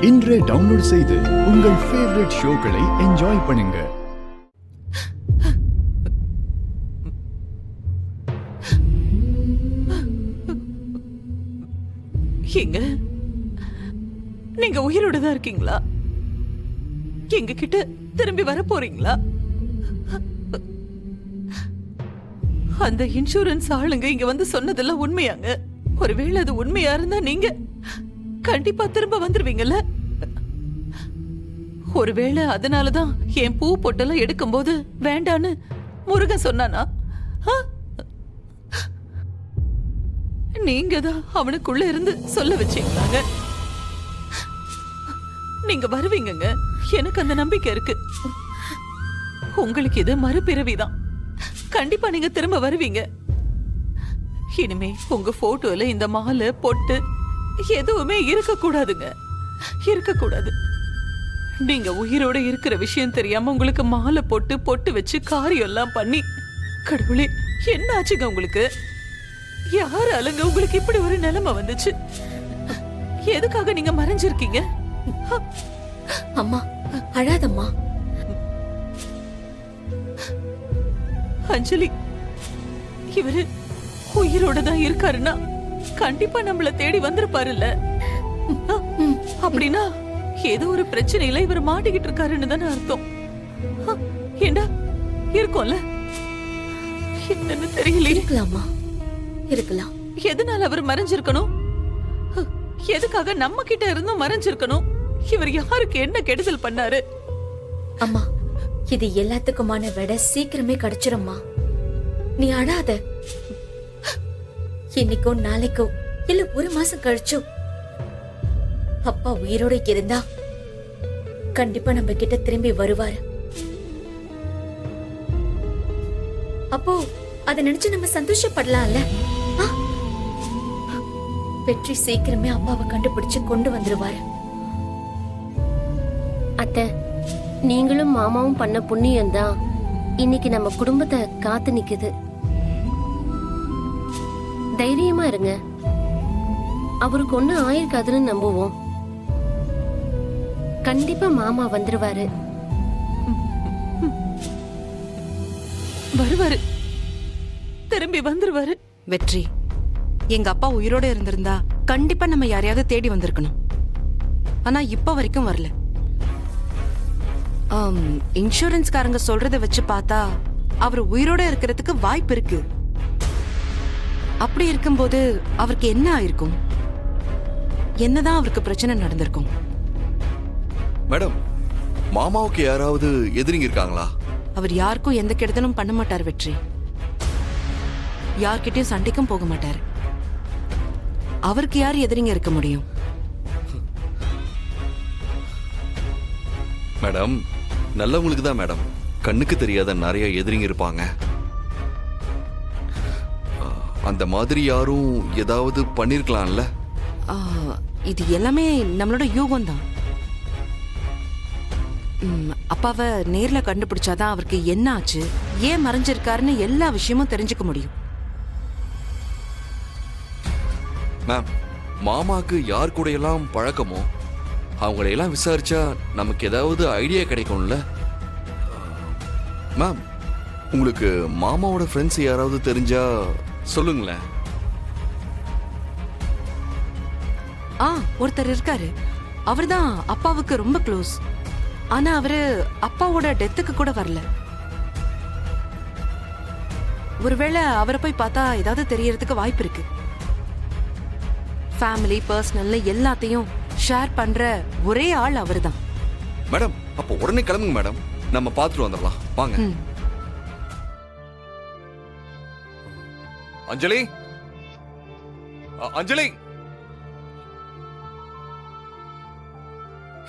இன்றே டவுன்லோட் செய்து உங்கள் ஃபேவரட் ஷோக்களை என்ஜாய் பண்ணுங்க. எங்க நீங்க உயிரோட தான் இருக்கீங்களா? எங்க கிட்ட திரும்பி வர போறீங்களா? அந்த இன்சூரன்ஸ் ஆளுங்க இங்க வந்து சொன்னதெல்லாம் உண்மையாங்க? ஒருவேளை அது உண்மையா இருந்தா நீங்க கண்டிப்பா திரும்ப வந்துருவீங்கல்ல? ஒருவேளை அதனாலதான் என் பூ பொட்டெல்லாம் எடுக்கும்போது வேண்டான்னு முருகன் சொன்னானா? நீங்க தான் அவனுக்குள்ள இருந்து சொல்ல வச்சீங்களாங்க. நீங்க வருவீங்கங்க, எனக்கு அந்த நம்பிக்கை இருக்கு. உங்களுக்கு இது மறுபிறவிதான். கண்டிப்பா நீங்க திரும்ப வருவீங்க. இனிமே உங்க போட்டோல இந்த மாலை பொட்டு எதுவுமே இருக்க கூடாதுங்க, இருக்க கூடாது. நீங்க உயிரோட இருக்கிற விஷயம் தெரியாம உங்களுக்கு மாலை போட்டு பொட்டு வச்சு காரியம் எல்லாம் பண்ணி, கடவுளே என்ன ஆச்சுங்க உங்களுக்கு? யாரு அலங்க உங்களுக்கு இப்படி ஒரு நிலைமை வந்துச்சு? எதுக்காக நீங்க மறைஞ்சிருக்கீங்க? அம்மா அழாதம்மா. அஞ்சலி, இவரு உயிரோட தான் இருக்காருன்னா கண்டிப்பா நம்மள தேடி வந்திருப்பாருல்ல? அப்படின்னா ஏதோ ஒரு பிரச்சனையில இவர் மாட்டிக்கிட்டு இருக்காருன்னு தானே அர்த்தம். ஏண்டா இருக்கும்ல? என்னன்னு தெரியல. இருக்கலாமா? இருக்கலாம். எதனால அவர் மறைஞ்சிருக்கணும்? எதுக்காக நம்ம கிட்ட இருந்தும் மறைஞ்சிருக்கணும்? இவர் யாருக்கு என்ன கெடுதல் பண்ணாரு? அம்மா, இது எல்லாத்துக்குமான விட சீக்கிரமே கிடைச்சிரும்மா. நீ அழாத. இன்னைக்கோ நாளைக்கோ இல்ல ஒரு மாசம் கழிச்சோ அப்பா உயிரோட இருந்தா கண்டிப்பா நம்ம கிட்ட திரும்பி வருவாரு. அப்போ அதை நினைச்சு நம்ம சந்தோஷப்படலாம்ல? வெற்றி சீக்கிரமே அப்பாவை கண்டுபிடிச்சு கொண்டு வந்துருவாரு. அத்தை, நீங்களும் மாமாவும் பண்ண புண்ணியம் தான் இன்னைக்கு நம்ம குடும்பத்தை காத்து நிக்குது. தைரியமா இருங்க. அவருக்கு ஒண்ணு ஆயிருக்காதுன்னு நம்புவோம். கண்டிப்பா மாமா வந்துருவாரு. வருவாரு, திரும்பி வந்துருவாரு. வெற்றி, எங்க அப்பா உயிரோட இருந்திருந்தா கண்டிப்பா நம்ம யாரையாவது தேடி வந்திருக்கணும். ஆனா இப்ப வரைக்கும் வரல. இன்சூரன்ஸ்காரங்க சொல்றத வச்சு பார்த்தா அவர் உயிரோட இருக்கிறதுக்கு வாய்ப்பு இருக்கு. அப்படி இருக்கும்போது அவருக்கு என்ன ஆயிருக்கும்? என்னதான் அவருக்கு பிரச்சனை நடந்திருக்கும்? மேடம், மாமாவுக்கு யாராவது எதிரிங்க இருக்காங்களா? அவர் யாருக்கும் எந்த கெடுதலும் பண்ண மாட்டார் வெற்றி. யார்கிட்டயும் சண்டைக்கும் போக மாட்டார். அவருக்கு யார் எதிரிங்க இருக்க முடியும்? மேடம், நல்லவங்களுக்கு தான் மேடம் கண்ணுக்கு தெரியாத நிறைய எதிரிங்க இருப்பாங்க. அந்த மாதிரி யாரும் ஏதாவது பண்ணிருக்கலாம்ல? இது எல்லாமே நம்மளோட யூகம் தான். அப்பாவை நேர்ல கண்டுபிடிச்சாதான் அவருக்கு என்ன ஆச்சு, ஏன் மறைஞ்சிருக்காருன்னு எல்லா விஷயமும் தெரிஞ்சுக்க முடியும். மேம், மாமாக்கு யார் கூட எல்லாம் பழக்கமோ அவங்களையெல்லாம் விசாரிச்சா நமக்கு ஏதாவது ஐடியா கிடைக்கும்ல? மேம், உங்களுக்கு மாமாவோட ஃப்ரெண்ட்ஸ் யாராவது தெரிஞ்சா சொல்லுங்களேன். ஒருத்தர் இருக்காரு. அவர்தான் அப்பாவுக்கு ரொம்ப க்ளோஸ். ஆனா அவரு அப்பாவோட டெத்துக்கு கூட வரல. ஒருவேளை அவரை போய் பார்த்தா ஏதாவது தெரியறதுக்கு வாய்ப்பு இருக்கு. ஃபேமிலி, பர்சனல் எல்லாத்தையும் ஷேர் பண்ற ஒரே ஆள் அவர்தான். மேடம், அப்போ உடனே கிளம்புங்க மேடம், நம்ம பார்த்துட்டு வந்துடலாம். வாங்க. அஞ்சலி, அஞ்சலி,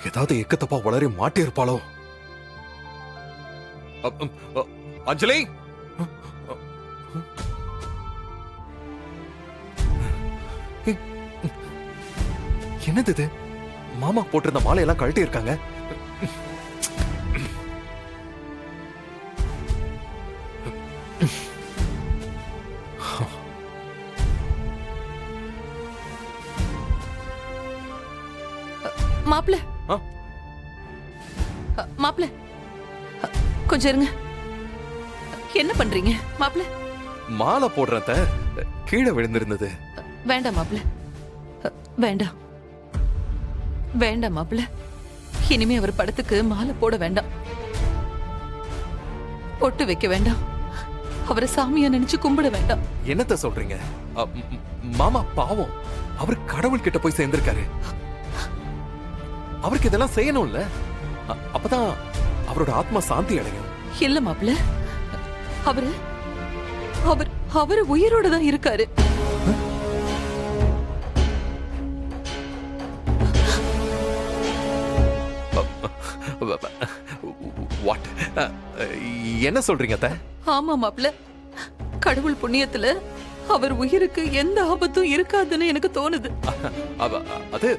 ஏதாவது எக்கத்தப்பா வளர மாட்டே இருப்பாளோ? அஞ்சலி, என்னது இது? மாமா போட்டிருந்த மாலையெல்லாம் கழட்டி இருக்காங்க. மாப்பிள ஆ? மாப்பிள கொஞ்சம் இருங்க. என்ன பண்றீங்க மாப்பிள? மாலை போடுறத கீழே விழுந்திருந்தது. வேண்டாம் மாப்பிள, வேண்டாம் வேண்டாம் மாப்பிள. இனிமே அவர் படத்துக்கு மாலை போட வேண்டாம், பொட்டு வைக்க வேண்டாம், அவரை சாமியா நினைச்சு கும்பிட வேண்டாம். என்னத்த சொல்றீங்க? மாமா பாவம், அவர் கடவுள் கிட்ட போய் சேர்ந்திருக்காரு. அவருக்கு இதெல்லாம் செய்யணும்ல, அப்பதான் அவரோட ஆத்மா சாந்தி அடையும். இல்ல மாப்பிள, அவரு அவர் அவரு உயிரோட தான் இருக்காரு. வாட்? என்ன சொல்றீங்க அத்தை? ஆமா மாப்பிள, கடவுள் புண்ணியத்துல அவர் உயிருக்கு எந்த ஆபத்தும் இருக்காதுன்னு எனக்கு தோணுது. அது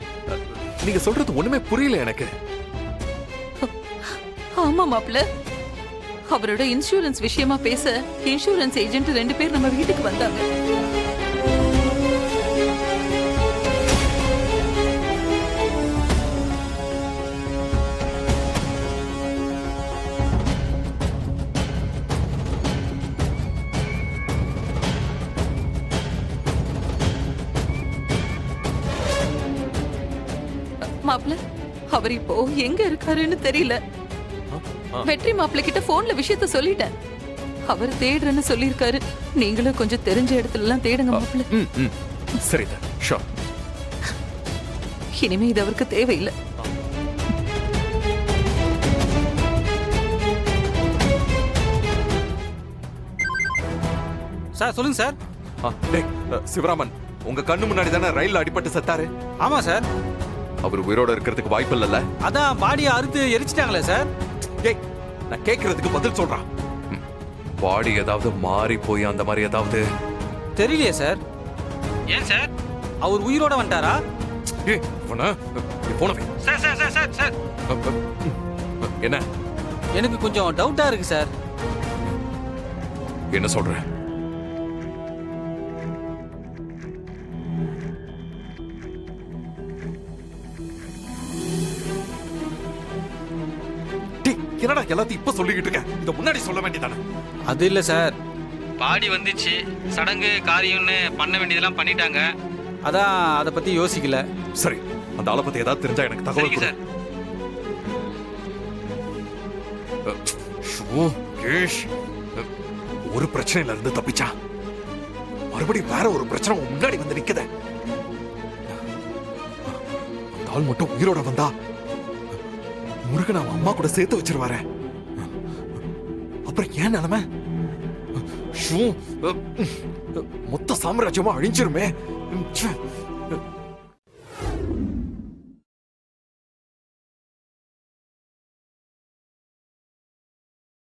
நீங்க சொல்றது ஒண்ணுமே புரியல எனக்கு. ஆமா மாப்பிள, அவரோட இன்சூரன்ஸ் விஷயமா பேச இன்சூரன்ஸ் ஏஜென்ட் 2 பேர் நம்ம வீட்டுக்கு வந்தாங்க. மாப்பிள, அவர் இப்போ எங்க இருக்காருன்னு தெரியல. வெற்றி மாப்பிள்ள கிட்ட போன்ல விஷயத்த சொல்லிட்டேன். அவர் தேடுறேன்னு சொல்லிருக்காரு. நீங்களும் கொஞ்சம் தெரிஞ்ச இடத்துல எல்லாம் தேடுங்க மாப்பிள்ள. சரி, ஷூர். இனிமே இது அவருக்கு தேவையில்லை. சார் சொல்லுங்க சார். சிவராமன், உங்க கண்ணு முன்னாடி தானே ரயில்ல அடிபட்டு செத்தாரு? ஆமா சார். அவர் உயிரோட இருக்கிறதுக்கு வாய்ப்பு இல்லைல்ல? அதான் பாடியை அறுத்து எரிச்சிட்டாங்களே சார். ஏய், நான் கேக்குறதுக்கு பதில் சொல்றான். பாடி ஏதாவது மாறி போய் அந்த மாதிரி ஏதாவது? தெரியலையே சார். ஏன் சார், அவர் உயிரோட வந்துட்டாரா? ஏய், போனவே. Sir sir sir sir sir என்ன? எனக்கு கொஞ்சம் டவுட்டா இருக்கு சார். என்ன சொல்ற? என்னடா எல்லாத்தையும் இப்ப சொல்லிக்கிட்டு இருக்க? இத முன்னாடி சொல்ல வேண்டியதானே? அது இல்ல சார், பாடி வந்துச்சு, சடங்கு காரியம்னு பண்ண வேண்டியதெல்லாம் பண்ணிட்டாங்க. அதான் அதை பத்தி யோசிக்கல. சரி, அந்த ஆளை பத்தி ஏதாவது தெரிஞ்சா எனக்கு தகவல் கொடு. சார். ஒரு பிரச்சனையில இருந்து தப்பிச்சா மறுபடியும் வேற ஒரு பிரச்சனை முன்னாடி வந்து நிக்குத. அந்த ஆள் மட்டும் உயிரோட வந்தா முருகன் அவன் அம்மா கூட சேர்த்து வச்சிருவாரு. அப்புறம் ஏன் நிலைமை? மொத்த சாம்ராஜ்யமா அழிஞ்சிருமே.